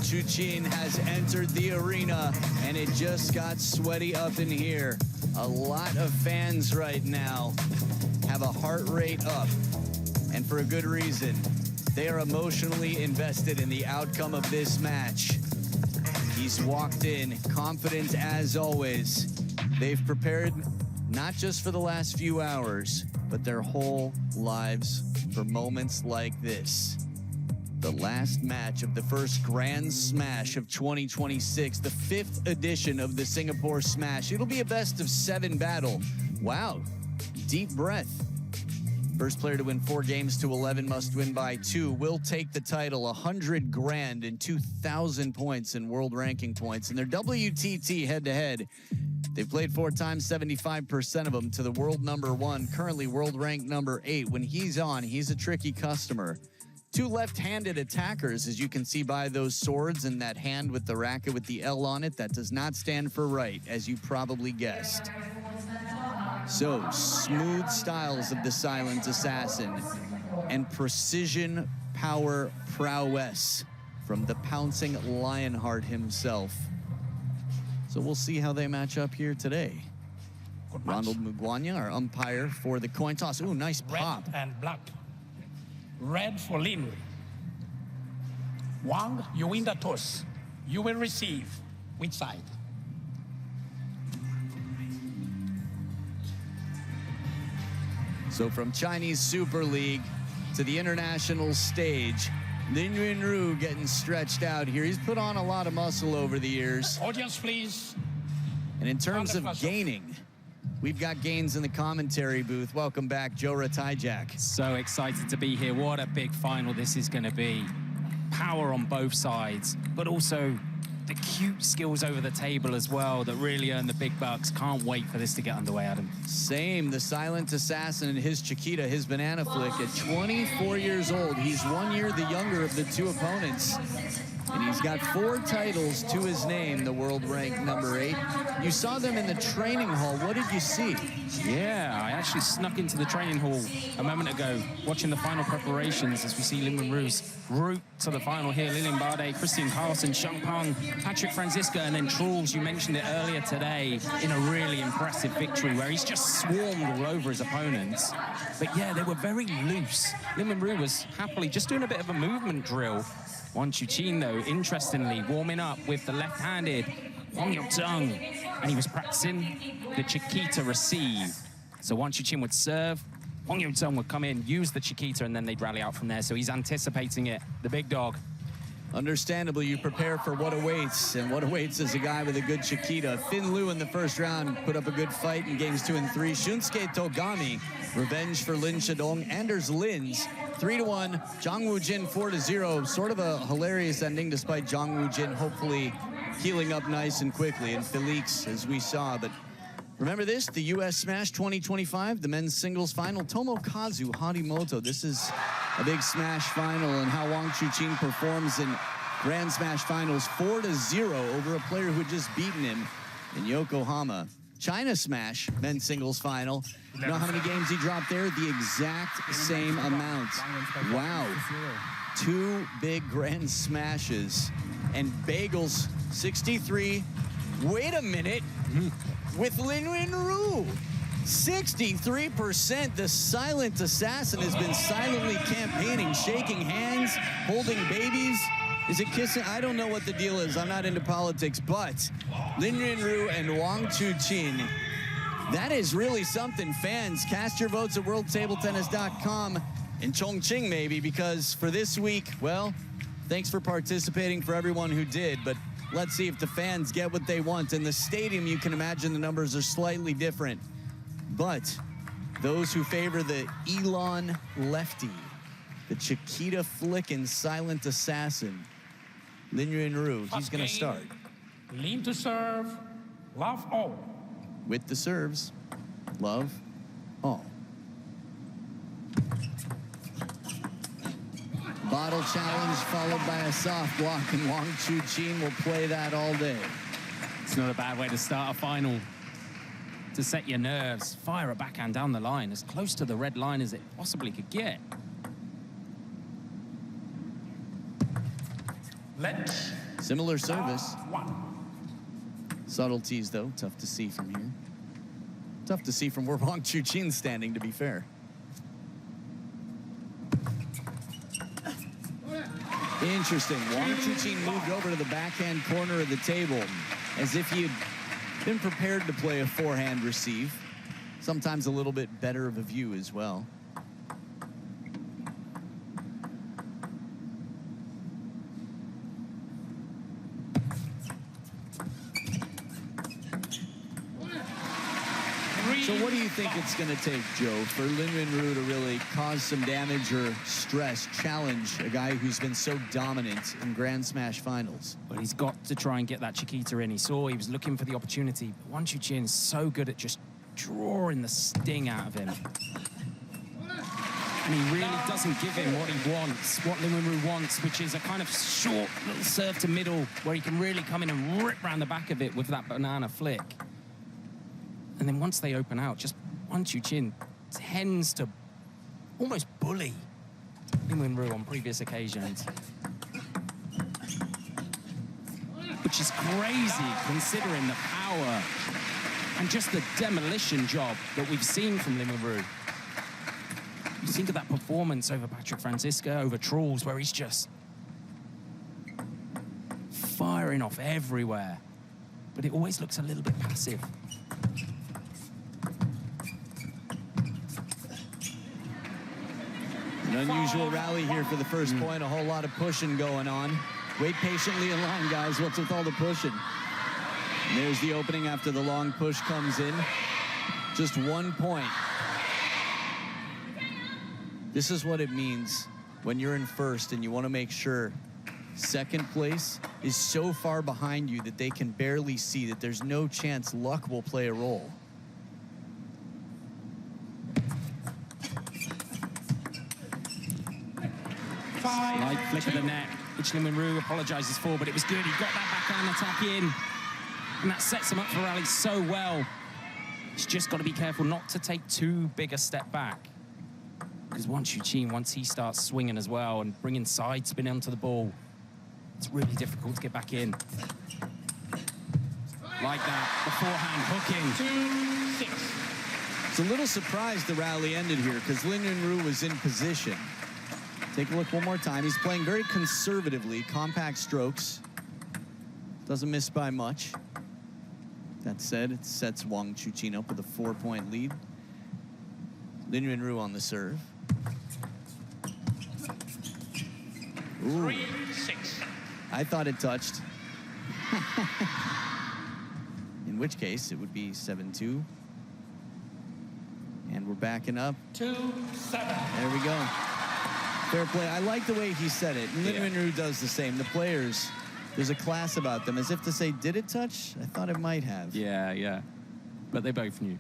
Chuqin has entered the arena, and it just got sweaty up in here. A lot of fans right now have a heart rate up, and for a good reason. They are emotionally invested in the outcome of this match. He's walked in confident as always. They've prepared not just for the last few hours, but their whole lives for moments like this. The last match of the first Grand Smash of 2026, the 5th edition of the Singapore Smash. It'll be a best-of-7 battle. Wow, deep breath. First player to win 4 games to 11 must win by 2. Will take the title, 100 grand and 2,000 points in world ranking points. In their WTT head-to-head, they've played 4 times, 75% of them to the world #1, currently world ranked #8. When he's on, he's a tricky customer. 2 left-handed attackers, as you can see by those swords and that hand with the racket with the L on it. That does not stand for right, as you probably guessed. So, smooth styles of the Silent Assassin and precision power prowess from the pouncing Lionheart himself. So we'll see how they match up here today. Ronald Mugwanya, our umpire for the coin toss. Ooh, nice pop. Red and black. Red for LIN. Wang, you win the toss. You will receive. Which side? So from Chinese Super League to the international stage, Lin Yunru getting stretched out here. He's put on a lot of muscle over the years. Audience, please. And in terms of gaining, we've got gains in the commentary booth. Welcome back, Joe Ratajak. So excited to be here. What a big final this is going to be. Power on both sides, but also the cute skills over the table as well that really earn the big bucks. Can't wait for this to get underway, Adam. Same, the Silent Assassin and his Chiquita, his banana flick at 24 years old. He's 1 year the younger of the 2 opponents. And he's got 4 titles to his name, the world ranked #8. You saw them in the training hall. What did you see? Yeah, I actually snuck into the training hall a moment ago, watching the final preparations as we see Lin Wenru's route to the final here. Lilian Bardet, Christian Carlsen, Sheng Peng, Patrick Franziska, and then Truls, you mentioned it earlier today, in a really impressive victory where he's just swarmed all over his opponents. But yeah, they were very loose. Lin Wenru was happily just doing a bit of a movement drill. Wang Chuqin, though, interestingly, warming up with the left-handed Wang Yotong, and he was practicing the Chiquita receive. So Wang Chuqin would serve, Wang Yotong would come in, use the Chiquita, and then they'd rally out from there. So he's anticipating it, the big dog. Understandably, you prepare for what awaits, and what awaits is a guy with a good Chiquita. Fin Lu in the first round put up a good fight in games 2 and 3. Shunsuke Togami, revenge for Lin Shadong. Anders Lins, 3-1. Zhang Wujin, 4-0. Sort of a hilarious ending, despite Zhang Wujin hopefully healing up nice and quickly. And Felix, as we saw, but remember this, the US Smash 2025, the men's singles final, Tomokazu Harimoto. This is a big Smash final, and how Wang Chuqin performs in Grand Smash finals, 4-0 over a player who had just beaten him in Yokohama. China Smash men's singles final. You know how many games he dropped there? The exact same amount. Wow. 2 big Grand Smashes. And Bagels, 63. Wait a minute. With Lin Wenru. 63%. The Silent Assassin has been silently campaigning, shaking hands, holding babies. Is it kissing? I don't know what the deal is. I'm not into politics, but Lin Wenru and Wang Chuqin, that is really something. Fans, cast your votes at worldtabletennis.com in Chongqing, maybe, because for this week, well, thanks for participating for everyone who did, but let's see if the fans get what they want. In the stadium, you can imagine the numbers are slightly different, but those who favor the Elon lefty, the Chiquita flickin' Silent Assassin, Lin Wenru, he's going to start. Lin to serve, love all. With the serves, love all. Bottle challenge followed by a soft block, and Wang Chuqin will play that all day. It's not a bad way to start a final. To set your nerves, fire a backhand down the line, as close to the red line as it possibly could get. Let's Similar service. 1. Subtleties, though, tough to see from here. Tough to see from where Wang Chuqin's standing, to be fair. Interesting. Wang Chuqin moved over to the backhand corner of the table as if he had been prepared to play a forehand receive. Sometimes a little bit better of a view as well. So what do you think it's going to take, Joe, for Lin Minru to really cause some damage or stress, challenge a guy who's been so dominant in Grand Smash finals? Well, he's got to try and get that Chiquita in. He saw he was looking for the opportunity. But Wang Chuqin is so good at just drawing the sting out of him. And he really doesn't give him what he wants, what Lin Minru wants, which is a kind of short little serve to middle where he can really come in and rip around the back of it with that banana flick. And then once they open out, just Wang Chuqin tends to almost bully Lin Minru on previous occasions. Which is crazy considering the power and just the demolition job that we've seen from Lin Minru. You think of that performance over Patrick Franziska, over Trulls, where he's just firing off everywhere. But it always looks a little bit passive. An unusual rally here for the first point. A whole lot of pushing going on. Wait patiently in line, guys. What's with all the pushing? And there's the opening after the long push comes in. Just 1 point. This is what it means when you're in first and you want to make sure second place is so far behind you that they can barely see, that there's no chance luck will play a role. Light flick of the net, which Lin Minru apologizes for, but it was good. He got that backhand attack in, and that sets him up for rally so well. He's just got to be careful not to take too big a step back, because Wang Chuqin, once he starts swinging as well and bringing side spin onto the ball, it's really difficult to get back in. Like that, the forehand hooking. 2-6. It's a little surprised the rally ended here because Lin Minru was in position. Take a look one more time. He's playing very conservatively, compact strokes. Doesn't miss by much. That said, it sets Wang Chuqin up with a 4-point lead. Lin Minru on the serve. Ooh. 3-6. I thought it touched. In which case, it would be 7-2. And we're backing up. 2-7. There we go. Fair play. I like the way he said it. Lin Minru does the same. The players, there's a class about them, as if to say, did it touch? I thought it might have. Yeah. But they both knew.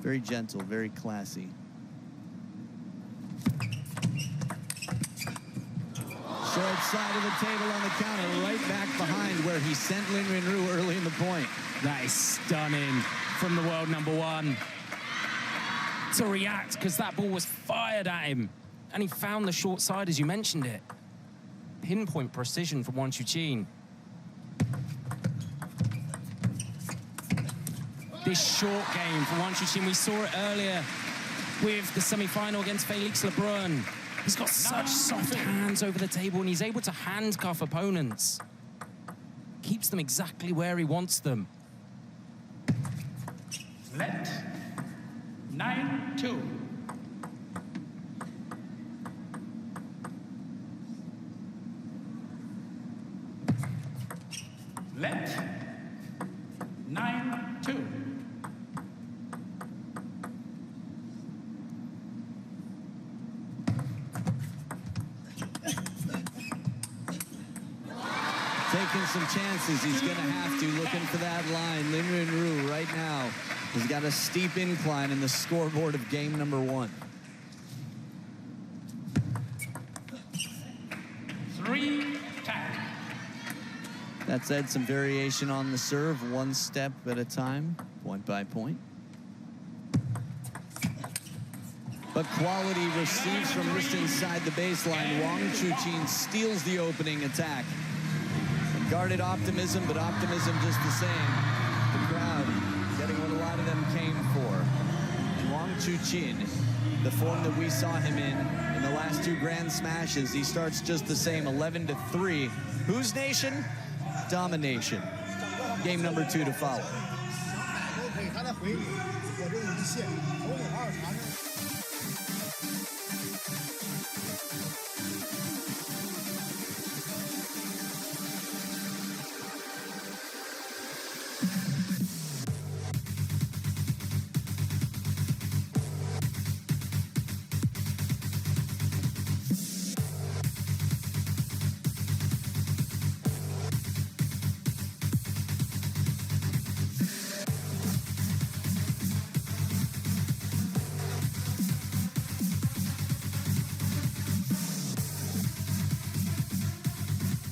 Very gentle, very classy. Short side of the table on the counter, right back behind where he sent Lin Minru early in the point. That is stunning from the world number one. To react, because that ball was fired at him. And he found the short side, as you mentioned it. Pinpoint precision from Wang Chuqin. This short game from Wang Chuqin, we saw it earlier with the semi-final against Felix Lebrun. He's got such soft hands over the table, and he's able to handcuff opponents. Keeps them exactly where he wants them. Let 9-2. Let 9-2. Taking some chances. He's going to have to. Looking for that line. Lin Minru right now has got a steep incline in the scoreboard of game number one. 3-10. That said, some variation on the serve, one step at a time, point by point. But quality receives from just inside the baseline. Wang Chuqin steals the opening attack. Guarded optimism, but optimism just the same. The crowd getting what a lot of them came for. And Wang Chuqin, the form that we saw him in the last 2 Grand Smashes, he starts just the same, 11-3. Whose nation? Domination. Game number 2 to follow.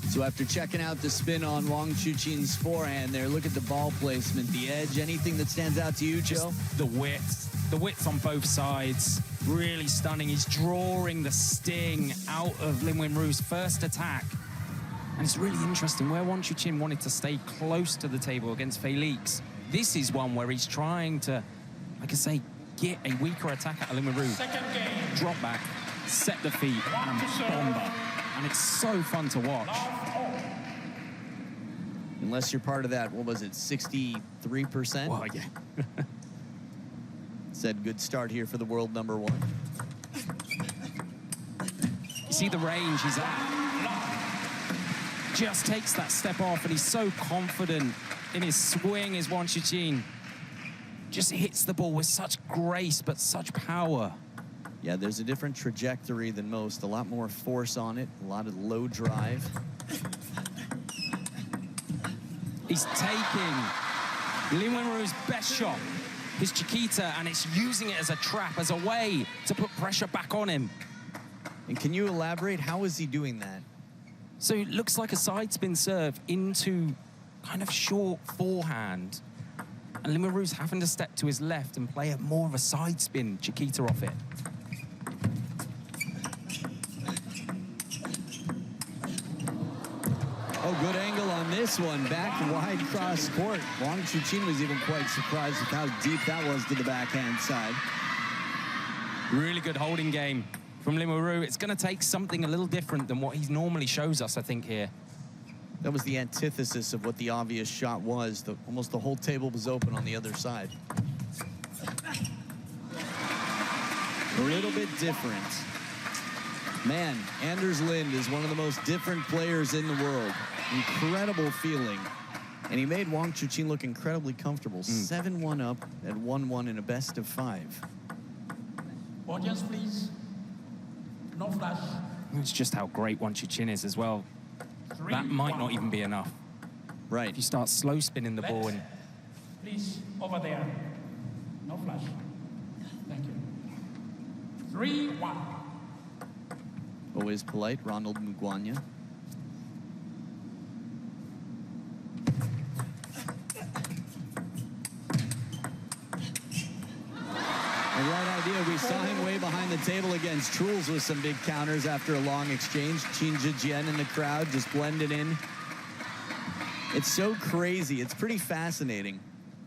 So after checking out the spin on Wang Chuqin's forehand there, look at the ball placement, the edge, anything that stands out to you, Joe? Just the width on both sides, really stunning. He's drawing the sting out of Lin Wenru's first attack. And it's really interesting where Wang Chuqin wanted to stay close to the table against Felix. This is one where he's trying to, like I say, get a weaker attack at Lin Wenru. Second game. Drop back, set the feet, and bomber. And it's so fun to watch. Unless you're part of that, what was it, 63%? Well, yeah. Said good start here for the world number 1. You see the range he's at. Just takes that step off, and he's so confident in his swing as Wang Chuqin. Just hits the ball with such grace, but such power. Yeah, there's a different trajectory than most. A lot more force on it, a lot of low drive. He's taking Lin Wenru's best shot, his Chiquita, and it's using it as a trap, as a way to put pressure back on him. And can you elaborate? How is he doing that? So it looks like a side spin serve into kind of short forehand. And Lin Wenru's having to step to his left and play more of a side spin Chiquita off it. Oh, good angle on this one. Back wide cross court. Wang Chuqin was even quite surprised with how deep that was to the backhand side. Really good holding game from Lin Wenru. It's going to take something a little different than what he normally shows us, I think, here. That was the antithesis of what the obvious shot was. Almost the whole table was open on the other side. A little bit different. Man, Anders Lind is one of the most different players in the world. Incredible feeling. And he made Wang Chuqin look incredibly comfortable. 7-1 up at 1-1 in a best of 5. Audience, please. No flash. It's just how great Wang Chuqin is as well. That might not even be enough. Right. If you start slow spinning the ball in. Please, over there. No flash. Thank you. 3-1. Always polite, Ronald Mugwanya. The right idea. We saw him way behind the table against Truls with some big counters after a long exchange. Qin Zhejian in the crowd just blended in. It's so crazy. It's pretty fascinating.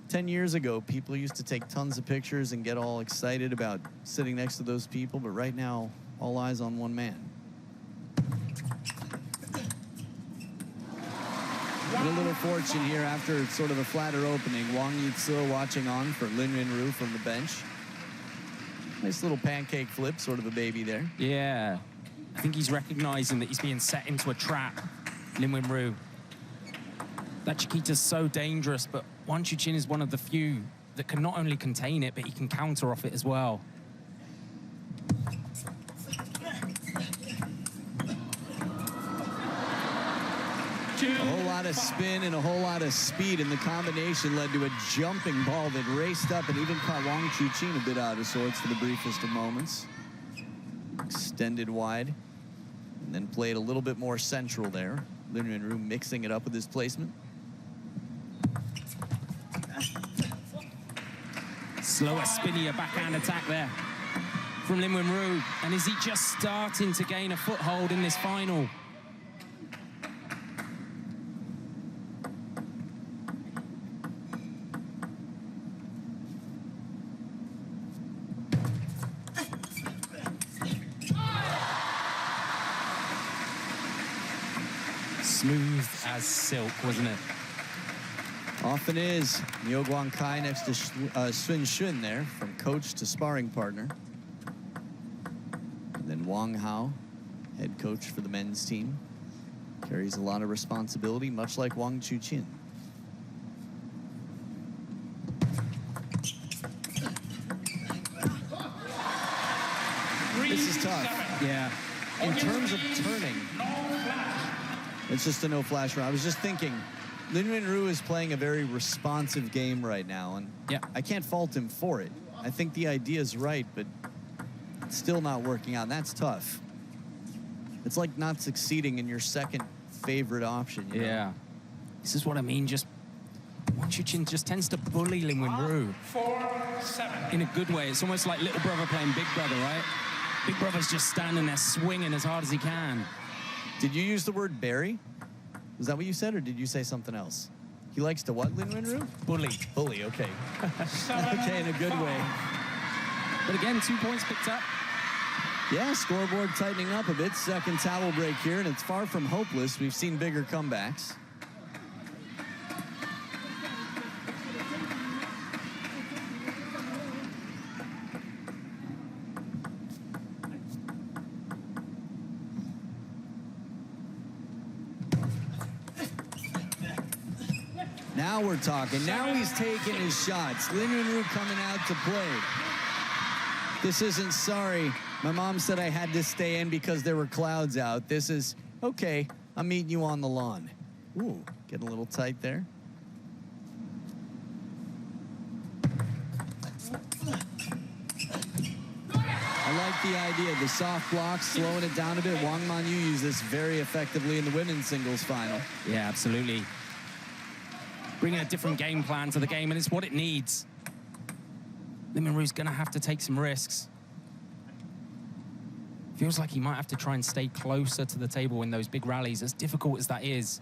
10 years ago, people used to take tons of pictures and get all excited about sitting next to those people, but right now, all eyes on one man. And a little fortune here after sort of a flatter opening. Wang Yitze watching on for Lin Wenru from the bench. Nice little pancake flip, sort of a baby there. Yeah. I think he's recognizing that he's being set into a trap, Lin Wenru. That Chiquita's so dangerous, but Wang Chuqin is one of the few that can not only contain it, but he can counter off it as well. A whole lot of spin and a whole lot of speed, and the combination led to a jumping ball that raced up and even caught Wang Chuqin a bit out of sorts for the briefest of moments. Extended wide, and then played a little bit more central there. Lin Wenru mixing it up with his placement. Slower, spinnier backhand attack there from Lin Wenru. And is he just starting to gain a foothold in this final? Smooth as silk, wasn't it? Often is. Yo Guang Kai next to Sun Xun there, from coach to sparring partner. And then Wang Hao, head coach for the men's team. Carries a lot of responsibility, much like Wang Chuqin. This is tough. Yeah. In terms of turning, it's just a no flash round. I was just thinking, Lin Wenru is playing a very responsive game right now, and Yeah. I can't fault him for it. I think the idea is right, but it's still not working out. And that's tough. It's like not succeeding in your second favorite option. You know? Yeah. This is what I mean. Just Wang Chuqin just tends to bully Lin Wenru 4-7. in a good way. It's almost like little brother playing big brother, right? Big brother's just standing there swinging as hard as he can. Did you use the word bury? Was that what you said, or did you say something else? He likes to what, Lin Wenru? Bully. Bully, okay. Okay, in a good way. But again, 2 points picked up. Yeah, scoreboard tightening up a bit. Second towel break here, and it's far from hopeless. We've seen bigger comebacks. Now we're talking. Now he's taking his shots. Lin Wenru coming out to play. This isn't sorry. My mom said I had to stay in because there were clouds out. This is, okay, I'm meeting you on the lawn. Ooh, getting a little tight there. I like the idea. The soft block, slowing it down a bit. Wang Manyu used this very effectively in the women's singles final. Yeah, absolutely. Bringing a different game plan to the game, and it's what it needs. Lin Wenru's going to have to take some risks. Feels like he might have to try and stay closer to the table in those big rallies, as difficult as that is.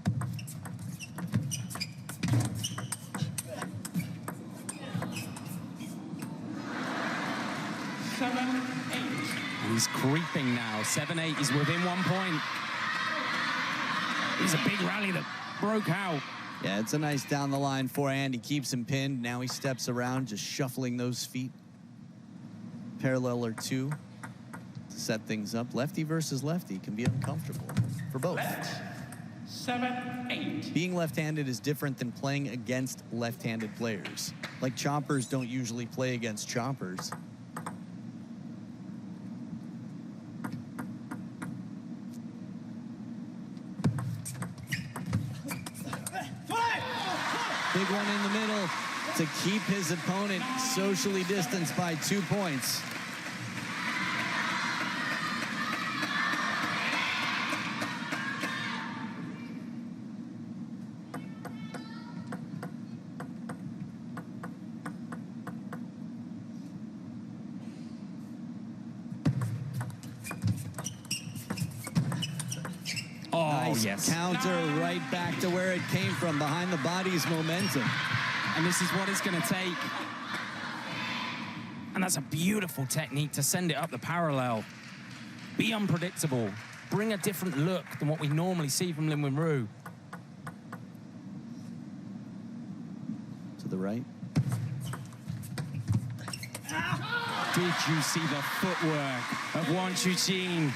And he's creeping now. 7-8, he's within 1 point. He's a big rally that broke out. Yeah, it's a nice down the line forehand. He keeps him pinned. Now he steps around, just shuffling those feet. Parallel or two to set things up. Lefty versus lefty can be uncomfortable for both. 7-8. Being left-handed is different than playing against left-handed players. Like choppers don't usually play against choppers. Big one in the middle to keep his opponent socially distanced by 2 points. Nice counter right back to where it came from, behind the body's momentum. And this is what it's going to take. And that's a beautiful technique to send it up the parallel. Be unpredictable. Bring a different look than what we normally see from Lin Wenru. To the right. Did you see the footwork of Wang Chuqin?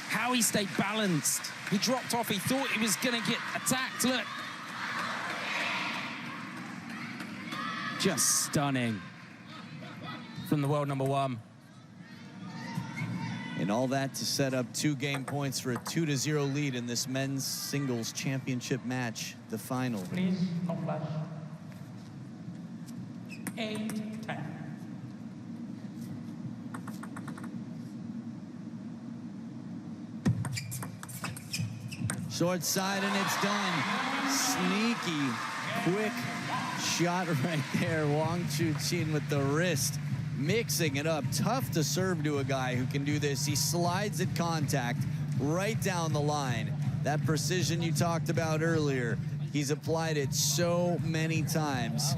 How he stayed balanced. He dropped off. He thought he was going to get attacked. Look. Just stunning from the world number one. And all that to set up 2 game points for a 2-0 lead in this men's singles championship match, the final. Please, no flash. 8-10. Short side, and it's done. Sneaky, quick shot right there. Wang Chuqin with the wrist, mixing it up. Tough to serve to a guy who can do this. He slides at contact right down the line. That precision you talked about earlier, he's applied it so many times.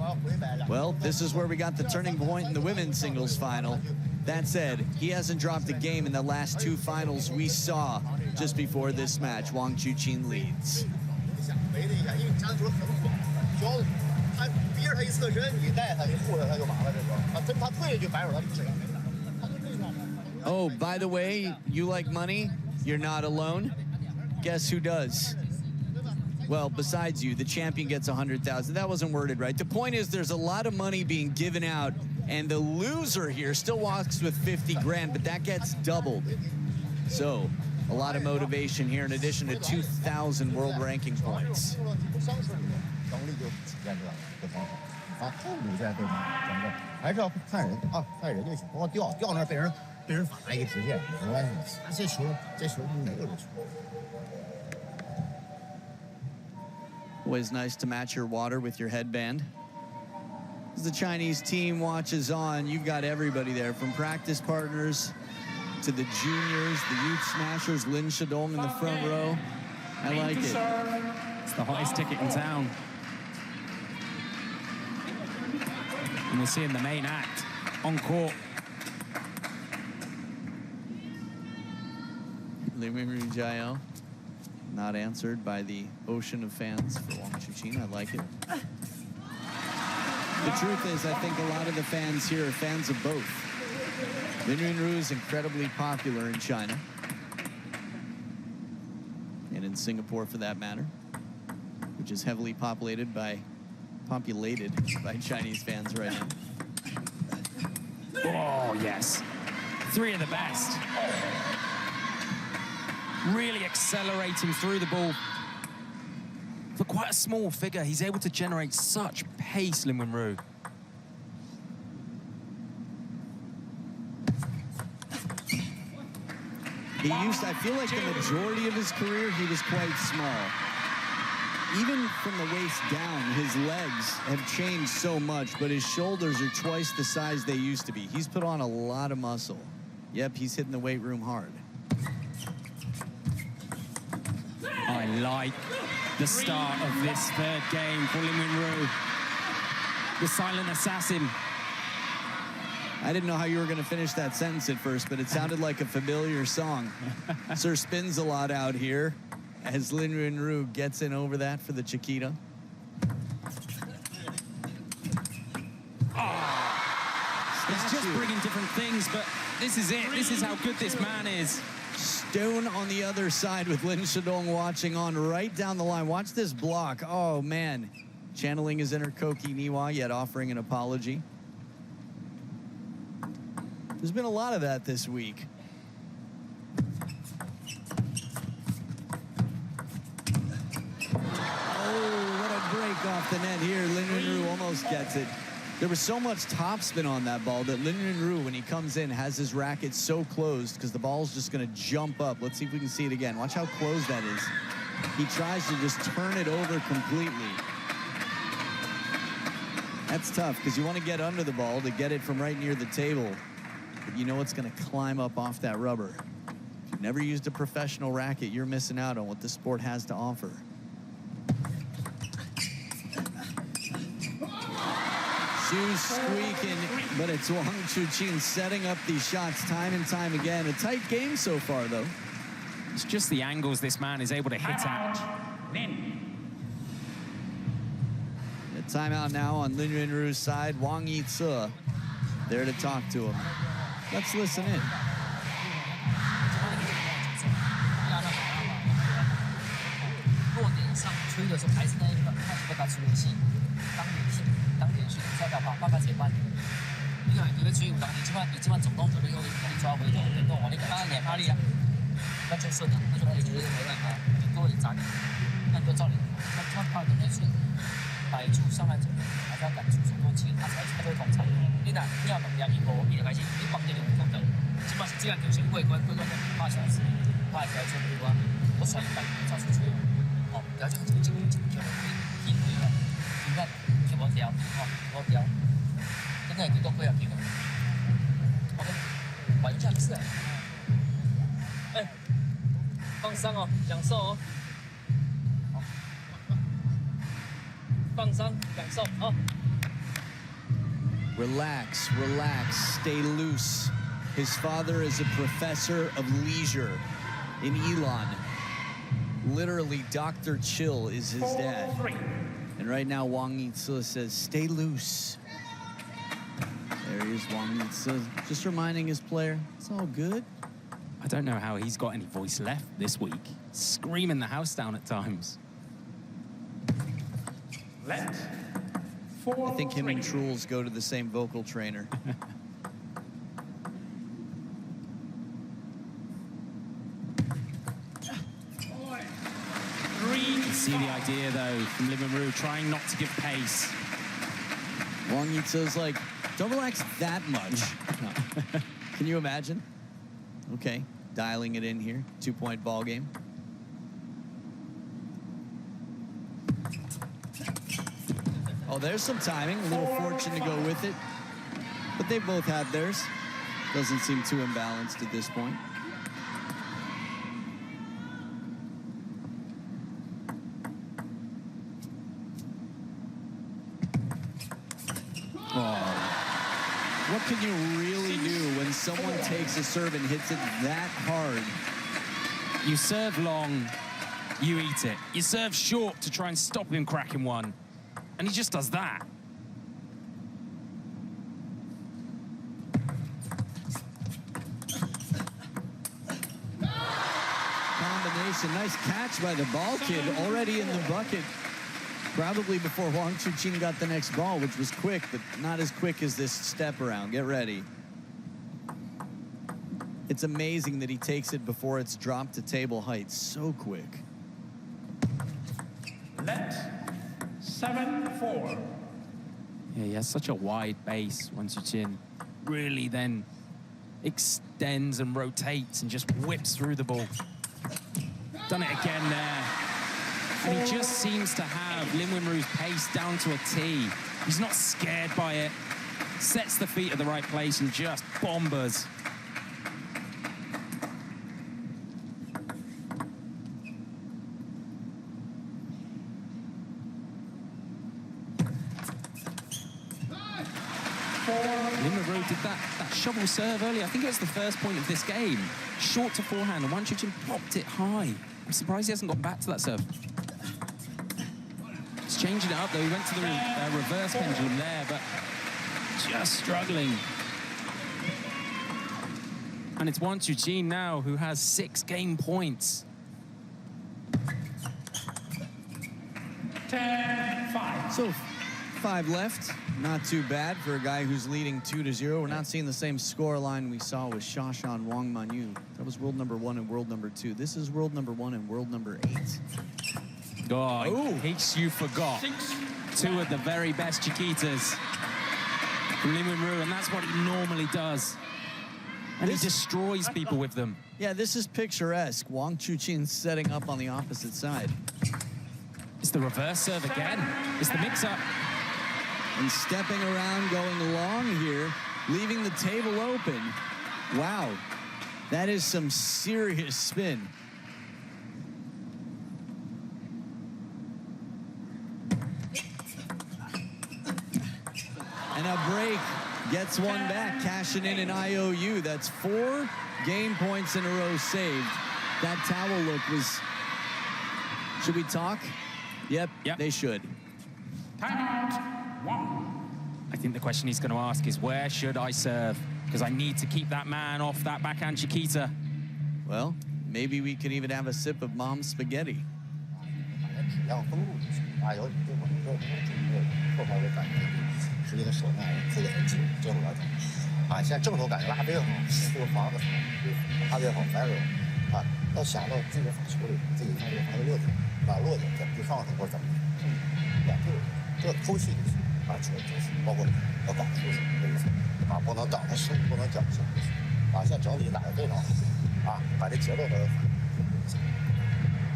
Well, this is where we got the turning point in the women's singles final. That said, he hasn't dropped a game in the last 2 finals we saw just before this match. Wang Chuqin leads. 围了一下，因为长球很短，主要他逼着他一侧身，你带他，你护着他就完了，这个他退下去反手他就不敢没打。Oh, by the way, you like money? You're not alone. Guess who does? Well, besides you, the champion gets 100,000. That wasn't worded right. The point is there's a lot of money being given out, and the loser here still walks with 50 grand, but that gets doubled. So, a lot of motivation here in addition to 2,000 world ranking points. 能力就体现出来了，这方法啊，后路在对方整个还是要看人啊，看人就行。光掉那儿被人反一个直线，没关系。这球没有这球。Always nice to match your water with your headband. As the Chinese team watches on, you've got everybody there, from practice partners to the juniors, the youth smashers, Lin Shidong in the front row. I like it. It's the hottest ticket in town. And we're seeing the main act on court. Liming Jiao, not answered by the ocean of fans for Wang Chuqin. I like it. The truth is, I think a lot of the fans here are fans of both. Lin Yunru is incredibly popular in China, and in Singapore for that matter, which is heavily populated by Chinese fans right now. Oh, yes. Three of the best. Really accelerating through the ball. For quite a small figure, he's able to generate such pace, Lin Yunru. I feel like the majority of his career, he was quite small. Even from the waist down, his legs have changed so much, but his shoulders are twice the size they used to be. He's put on a lot of muscle. Yep, he's hitting the weight room hard. I like the start of this third game for Lin Yunru. The silent assassin. I didn't know how you were going to finish that sentence at first, but it sounded like a familiar song. Sir spins a lot out here as Lin Yunru gets in over that for the Chiquita. It's just bringing different things, but this is it. This is how good this man is. Stone on the other side with Lin Shidong watching on right down the line. Watch this block. Oh, man. Channeling his inner Koki Niwa, yet offering an apology. There's been a lot of that this week. Oh, what a break off the net here. Lin Yunru almost gets it. There was so much topspin on that ball that Lin Yunru, when he comes in, has his racket so closed because the ball's just going to jump up. Let's see if we can see it again. Watch how close that is. He tries to just turn it over completely. That's tough because you want to get under the ball to get it from right near the table. But you know it's going to climb up off that rubber. If you've never used a professional racket, you're missing out on what the sport has to offer. Shoes squeaking, but it's Wang Chuqin setting up these shots time and time again. A tight game so far, though. It's just the angles this man is able to hit at. A timeout now on Lin Yunru's side. Wang Yitze there to talk to him. Let's listen in. 落点上吹的时候，还是那一个，他只不过出了气，当连续再打跑，八节半。你看，你的吹5档，你基本总动作都用你抓回头，跟动往那个脸发力啊，那就顺了，那就你觉得没办法，你多一砸点，那就照你，他怕的没顺，摆出上来走，还是要赶出手多气，他才会统裁。你若你要能量一波，你就开始你放这种动作，基本是这样就先过关的8小时，8条就过关，我甩一百照出去。 哦，然后就跳回了，你看跳不跳？哦，我跳，真的你都会要跳。OK， 玩一下是。哎，放松哦，享受哦。放松，享受哦。Relax, relax, stay loose. His father is a professor of leisure in Elon. Literally, Dr. Chill is his dad. 4-3. And right now, Wang Yitze says, stay loose. There he is, Wang Yitze, just reminding his player, it's all good. I don't know how he's got any voice left this week. Screaming the house down at times. Let. I think him and Truls go to the same vocal trainer. You can see the idea, though, from Lin Ru trying not to give pace. Wang Yitze's like, don't relax that much. Can you imagine? Okay, dialing it in here. 2-point ball game. Oh, there's some timing. A little fortune to go with it. But they both had theirs. Doesn't seem too imbalanced at this point. What can you really do when someone takes a serve and hits it that hard? You serve long, you eat it. You serve short to try and stop him cracking one. And he just does that. Combination, nice catch by the ball kid, already in the bucket. Probably before Wang Chuqin got the next ball, which was quick, but not as quick as this step around. Get ready. It's amazing that he takes it before it's dropped to table height. So quick. Let. 7-4. Yeah, he has such a wide base, Wang Chuqin. Really then extends and rotates and just whips through the ball. Done it again there. And he just seems to have Lin Ru's pace down to a T. He's not scared by it. Sets the feet at the right place and just bombers. Lin Ru did that shovel serve earlier. I think it was the first point of this game. Short to forehand, and Wang Chuqin popped it high. I'm surprised he hasn't got back to that serve. He's changing it up, though. He went to the reverse pendulum there, but just struggling. And it's Wang Chuqin now who has 6 game points. 10-5. So 5 left. Not too bad for a guy who's leading 2-0. We're not seeing the same score line we saw with Shashan Wang Manyu. That was world number 1 and world number 2. This is world number 1 and world number 8. Oh, in case you forgot. 2 of the very best Chiquitas from Lin Ru, and that's what he normally does. And he destroys people with them. Yeah, this is picturesque. Wang Chuqin setting up on the opposite side. It's the reverse serve again. It's the mix-up. And stepping around, going long here, leaving the table open. Wow, that is some serious spin. And a break gets one back, cashing in an IOU. That's 4 game points in a row saved. That towel look was... Should we talk? Yep. They should. Timeout. 1. I think the question he's going to ask is, where should I serve? Because I need to keep that man off that backhand Chiquita. Well, maybe we could even have a sip of mom's spaghetti. 质量丰富就行。打游对我们说，后方的感觉，实际的手感自己很紧，这会儿现在正手感觉拉得好，这个防的拉得好，反手要想到自己的法球里，自己看这个防的落点，落点怎么去上手或者怎么，这个偷气就是球就是包括要搞出手这意思不能挡他手，不能脚下现在整体打得非常好把这节奏都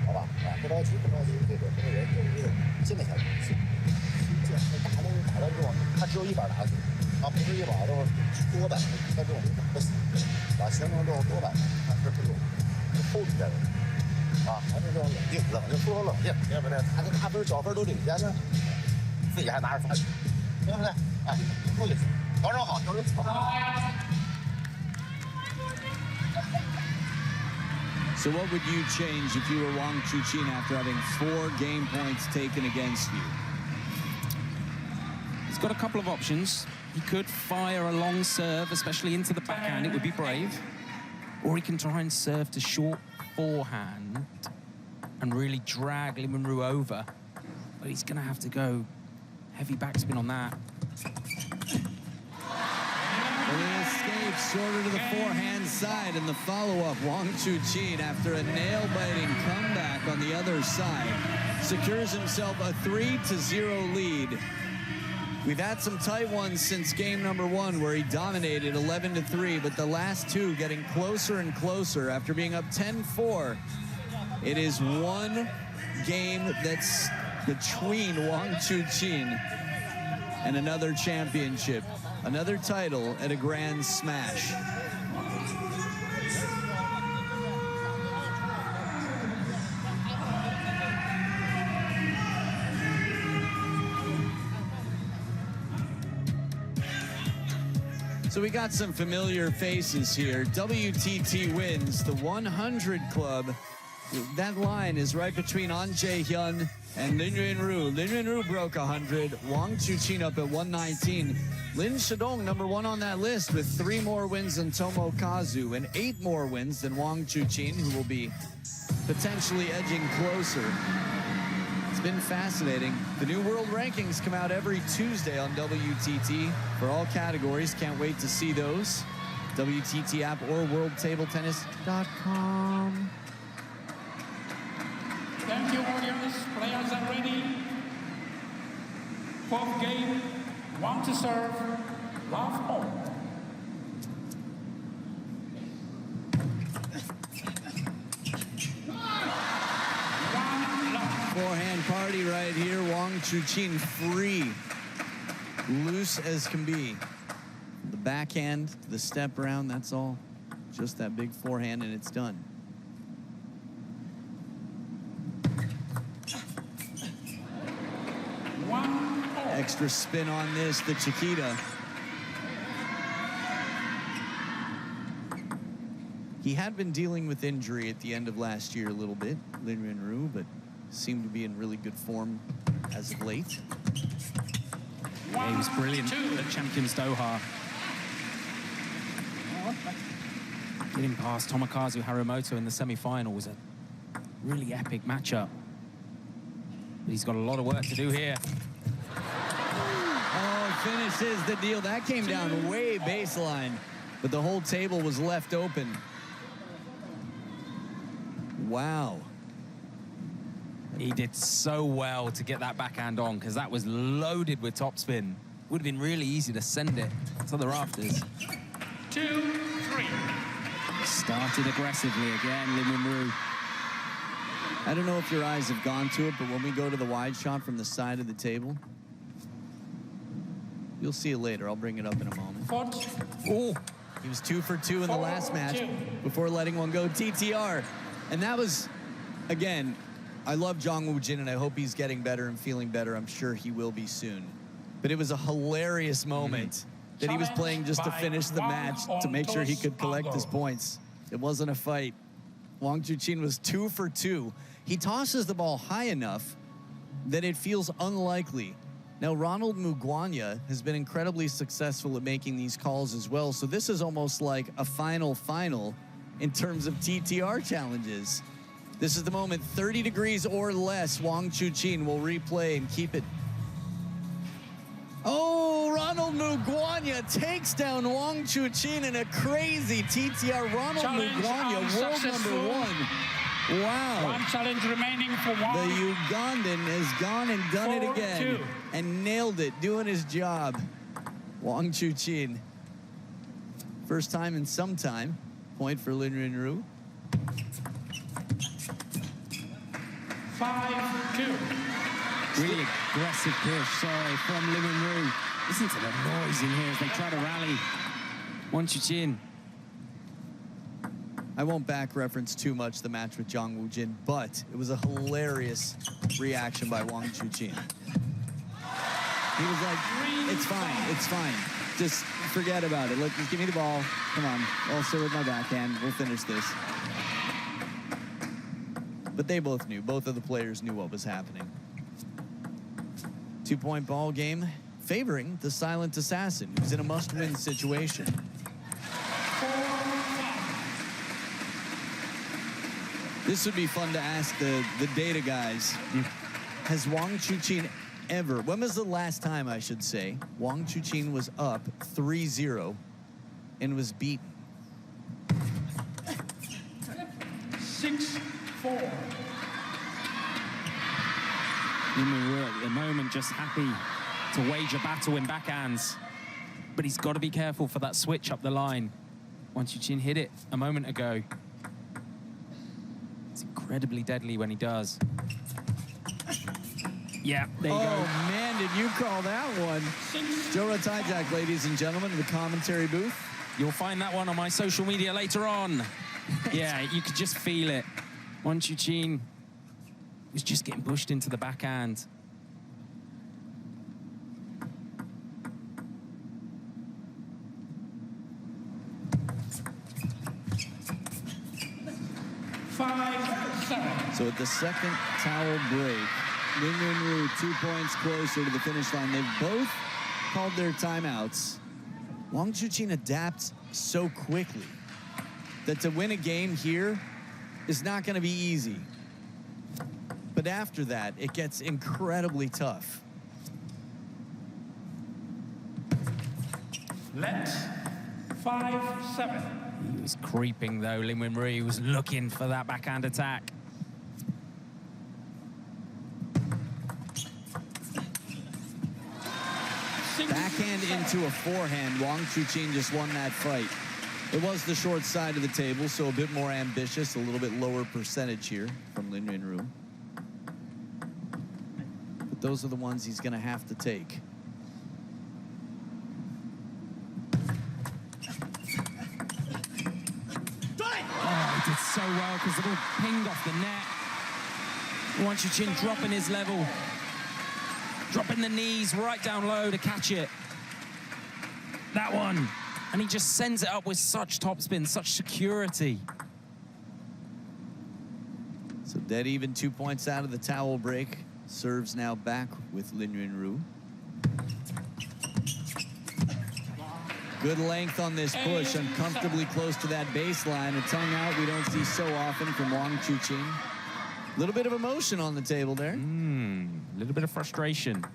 好吧不着急，这个人就是静下来，打到这种他只有一板打死不是一把都多板，他这种打不死形成这种多板，他是这种后比的人还是这种冷静不说冷静，对不对？他这大分小分都领先呢，自己还拿着罚球，对不对？注意调整好，调整好。So what would you change if you were Wang Chuqin after having 4 game points taken against you? He's got a couple of options. He could fire a long serve, especially into the backhand. It would be brave. Or he can try and serve to short forehand and really drag Lin Ru over. But he's going to have to go heavy backspin on that. Well, he escapes shorter to the forehand side, and the follow-up, Wang Chuqin, after a nail-biting comeback on the other side, secures himself a 3-0 lead. We've had some tight ones since game number 1 where he dominated 11-3, but the last 2 getting closer and closer after being up 10-4. It is one game that's between Wang Chuqin and another championship, another title at a Grand Smash. So we got some familiar faces here. WTT wins the 100 club. That line is right between An Jae-hyun and Lin Ru. Lin Ru broke 100. Wang Chuqin up at 119. Lin Shidong, number 1 on that list with 3 more wins than Tomokazu and 8 more wins than Wang Chuqin, who will be potentially edging closer. It's been fascinating. The new world rankings come out every Tuesday on WTT for all categories. Can't wait to see those. WTT app or worldtabletennis.com. Thank you, audience. Players are ready. 4th game, want to serve, love all. Forehand party right here. Wang Chuqin free. Loose as can be. The backhand, the step around, that's all. Just that big forehand and it's done. Extra spin on this, the Chiquita. He had been dealing with injury at the end of last year a little bit, Lin Ru, but seemed to be in really good form as of late. Yeah, he was brilliant at Champions Doha. Getting past Tomokazu Harimoto in the semi-final was a really epic matchup. But he's got a lot of work to do here. Oh, finishes the deal. That came down way baseline, but the whole table was left open. Wow. He did so well to get that backhand on because that was loaded with topspin. Would have been really easy to send it to the rafters. 2-3. Started aggressively again, Lin Ru. I don't know if your eyes have gone to it, but when we go to the wide shot from the side of the table, you'll see it later. I'll bring it up in a moment. Oh, he was 2 for 2 in the last match before letting one go. TTR. And that was, again, I love Jang Woo-jin, and I hope he's getting better and feeling better. I'm sure he will be soon. But it was a hilarious moment that he was playing just to finish the match to make sure he could collect his points. It wasn't a fight. Wang Chuqin was 2 for 2. He tosses the ball high enough that it feels unlikely. Now, Ronald Mugwanya has been incredibly successful at making these calls as well, so this is almost like a final in terms of TTR challenges. This is the moment, 30 degrees or less. Wang Chuqin will replay and keep it. Oh, Ronald Mugwanya takes down Wang Chuqin in a crazy TTR. Ronald Mugwanya, world number 1. Wow. One challenge remaining for Wang. The Ugandan has gone and done it again and nailed it, doing his job. Wang Chuqin. First time in some time. Point for Lin Ru. 5-2. really aggressive push, sorry, from Lin Ru. Listen to the noise in here as they try to rally Wang Chuqin. I won't back reference too much the match with Jang Woo-jin, but it was a hilarious reaction by Wang Chuqin. He was like, it's fine. Just forget about it. Look, just give me the ball. Come on, I'll sit with my backhand. We'll finish this. But they both knew. Both of the players knew what was happening. 2-point ball game favoring the Silent Assassin, who's in a must-win situation. This would be fun to ask the data guys. Has Wang Chuqin ever, when was the last time, I should say, Wang Chuqin was up 3-0 and was beaten? 6-4. At the moment, just happy to wage a battle in backhands. But he's got to be careful for that switch up the line. Wang Chuqin hit it a moment ago. It's incredibly deadly when he does. Yeah, there you go. Oh, man, did you call that one? Joe Rotajak, ladies and gentlemen, in the commentary booth. You'll find that one on my social media later on. Yeah, you could just feel it. Wang Chuqin was just getting pushed into the backhand. So at the second towel break, Lin Ru 2 points closer to the finish line. They've both called their timeouts. Wang Chuqin adapts so quickly that to win a game here is not going to be easy. But after that, it gets incredibly tough. Let 5-7. He was creeping, though. Lin Ru was looking for that backhand attack. Backhand into a forehand. Wang Chuqin just won that fight. It was the short side of the table, so a bit more ambitious, a little bit lower percentage here from Lin Ru. But those are the ones he's going to have to take. Oh, he did so well because the ball pinged off the net. Wang Chuqin dropping his level. Dropping the knees right down low to catch it. That one. And he just sends it up with such topspin, such security. So dead even 2 points out of the towel break. Serves now back with Lin Ru. Good length on this push, uncomfortably close to that baseline. A tongue out we don't see so often from Wang Chuqin. A little bit of emotion on the table there. A little bit of frustration.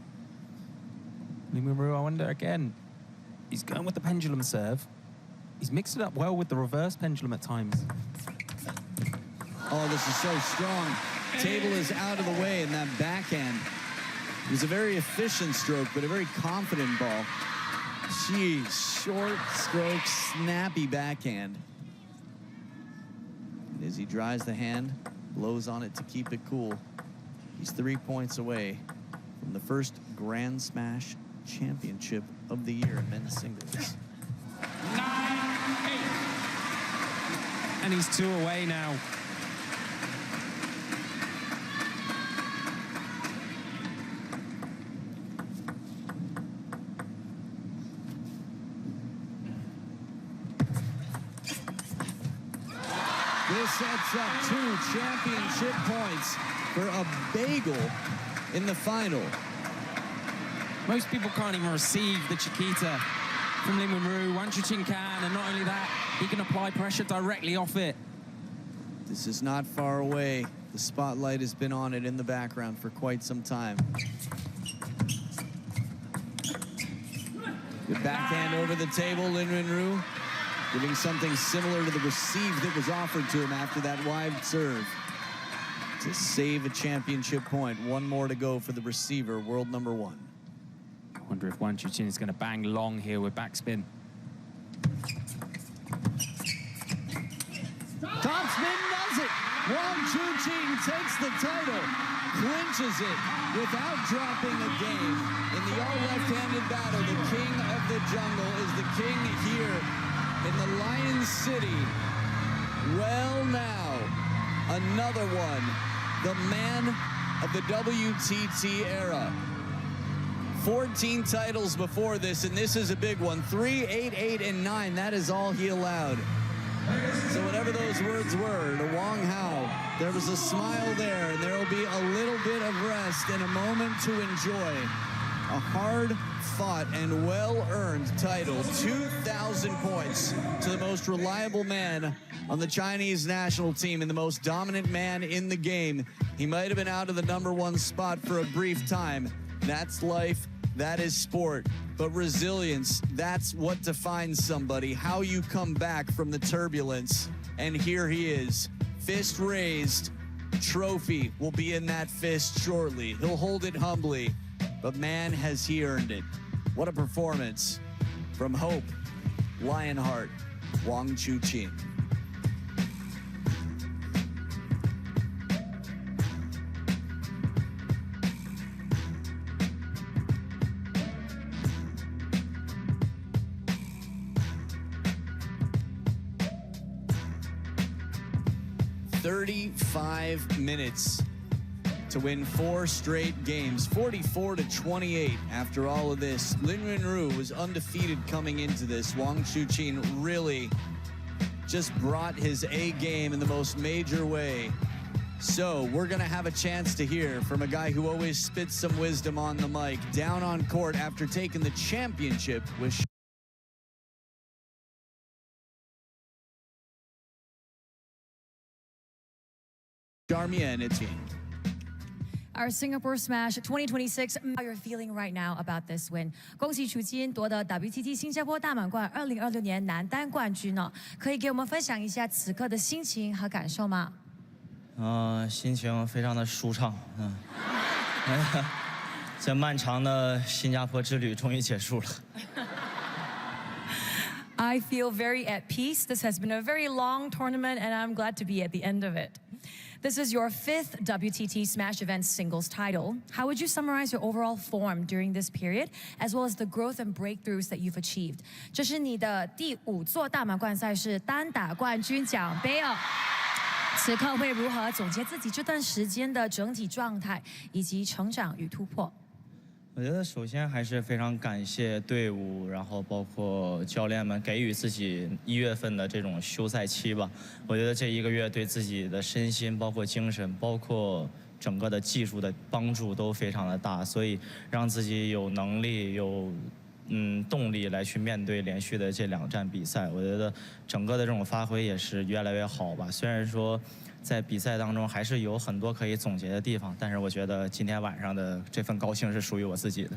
Lin Ru, I wonder again. He's going with the pendulum serve. He's mixed it up well with the reverse pendulum at times. Oh, this is so strong. Table is out of the way in that backhand. It was a very efficient stroke, but a very confident ball. Jeez, short stroke, snappy backhand. And as he dries the hand, blows on it to keep it cool. He's 3 points away from the first Grand Smash championship of the year in men's singles. 9-8. And he's 2 away now. This sets up 2 championship points for a bagel in the final. Most people can't even receive the Chiquita from Lin Ru. Wang Chuqin can, and not only that, he can apply pressure directly off it. This is not far away. The spotlight has been on it in the background for quite some time. Good backhand over the table, Lin Ru, giving something similar to the receive that was offered to him after that wide serve to save a championship point. 1 more to go for the receiver, world number 1. I wonder if Wang Chuqin is going to bang long here with backspin. Topspin does it. Wang Chuqin takes the title, clinches it without dropping a game. In the all-left-handed battle, the king of the jungle is the king here in the Lion City. Well, now, another one. The man of the WTT era. 14 titles before this, and this is a big one. 3, 8, 8, and 9. That is all he allowed. So whatever those words were to Wang Hao, there was a smile there, and there will be a little bit of rest and a moment to enjoy a hard-fought and well-earned title. 2,000 points to the most reliable man on the Chinese national team and the most dominant man in the game. He might have been out of the #1 spot for a brief time. That's life. That is sport. But resilience, that's what defines somebody, how you come back from the turbulence. And here he is, fist raised. Trophy will be in that fist shortly. He'll hold it humbly. But man, has he earned it. What a performance from Hope, Lionheart, Wang Chuqin. "35 minutes to win 4 straight games, 44-28 after all of this. Lin Yunru was undefeated coming into this. Wang Chuqin really just brought his A game in the most major way. So we're gonna have a chance to hear from a guy who always spits some wisdom on the mic, down on court after taking the championship with Charmian. It's Our Singapore Smash 2026, how you're feeling right now about this win? 恭喜楚金夺得 WTT 新加坡大满贯2026年男单冠军呢，可以给我们分享一下此刻的心情和感受吗？心情非常的舒畅，这漫长的新加坡之旅终于结束了。I feel very at peace. This has been a very long tournament, and I'm glad to be at the end of it. This is your 5th WTT Smash Event singles title. How would you summarize your overall form during this period, as well as the growth and breakthroughs that you've achieved? 这是你的第5座大满贯赛事单打冠军奖杯哦。此刻会如何总结自己这段时间的整体状态以及成长与突破？我觉得首先还是非常感谢队伍，然后包括教练们给予自己1月份的这种休赛期吧。我觉得这1个月对自己的身心、包括精神、包括整个的技术的帮助都非常的大，所以让自己有能力、有动力来去面对连续的这2站比赛。我觉得整个的这种发挥也是越来越好吧。虽然说在比赛当中还是有很多可以总结的地方，但是我觉得今天晚上的这份高兴是属于我自己的。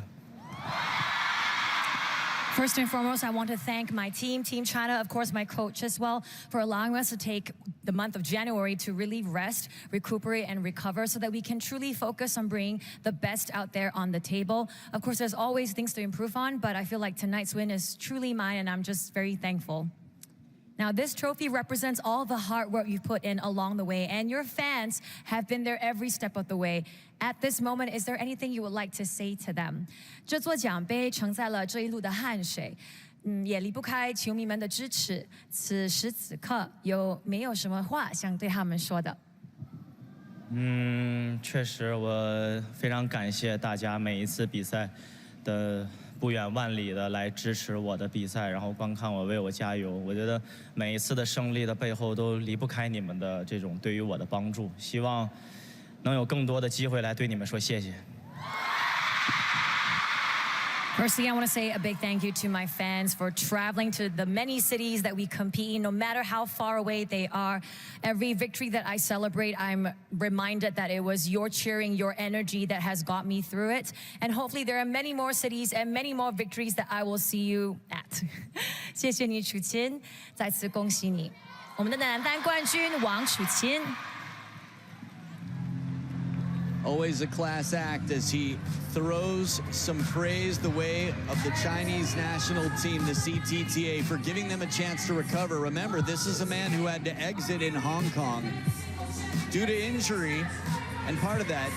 First and foremost, I want to thank my team, Team China, of course, my coach as well, for allowing us to take the month of January to really rest, recuperate, and recover so that we can truly focus on bringing the best out there on the table. Of course, there's always things to improve on, but I feel like tonight's win is truly mine, and I'm just very thankful. Now, this trophy represents all the hard work you've put in along the way, and your fans have been there every step of the way. At this moment, is there anything you would like to say to them? 这座奖杯承载了这一路的汗水，也离不开球迷们的支持。此时此刻，有没有什么话想对他们说的？确实，我非常感谢大家每一次比赛的不远万里的来支持我的比赛，然后观看我，为我加油。我觉得每一次的胜利的背后都离不开你们的这种对于我的帮助。希望能有更多的机会来对你们说谢谢。Firstly, I want to say a big thank you to my fans for traveling to the many cities that we compete in, no matter how far away they are. Every victory that I celebrate, I'm reminded that it was your cheering, your energy that has got me through it. And hopefully there are many more cities and many more victories that I will see you at. 谢谢你，楚钦，再次恭喜你，我们的男单冠军王楚钦。Always a class act as he throws some praise the way of the Chinese national team, the CTTA, for giving them a chance to recover. Remember, this is a man who had to exit in Hong Kong due to injury, and part of that,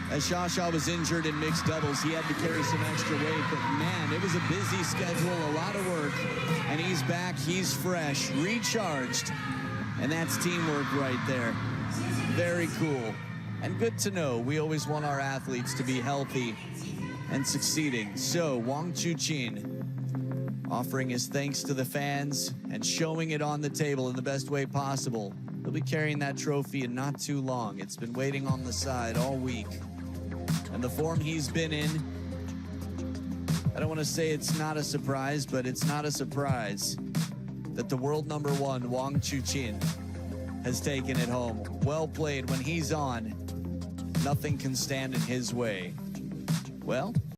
as Shasha was injured in mixed doubles, he had to carry some extra weight, but man, it was a busy schedule, a lot of work, and he's back, he's fresh, recharged, and that's teamwork right there. Very cool. And good to know. We always want our athletes to be healthy and succeeding. So, Wang Chuqin offering his thanks to the fans and showing it on the table in the best way possible. He'll be carrying that trophy in not too long. It's been waiting on the side all week. And the form he's been in, I don't want to say it's not a surprise, but it's not a surprise that the world number one, Wang Chuqin, has taken it home. Well played. When he's on, nothing can stand in his way. Well,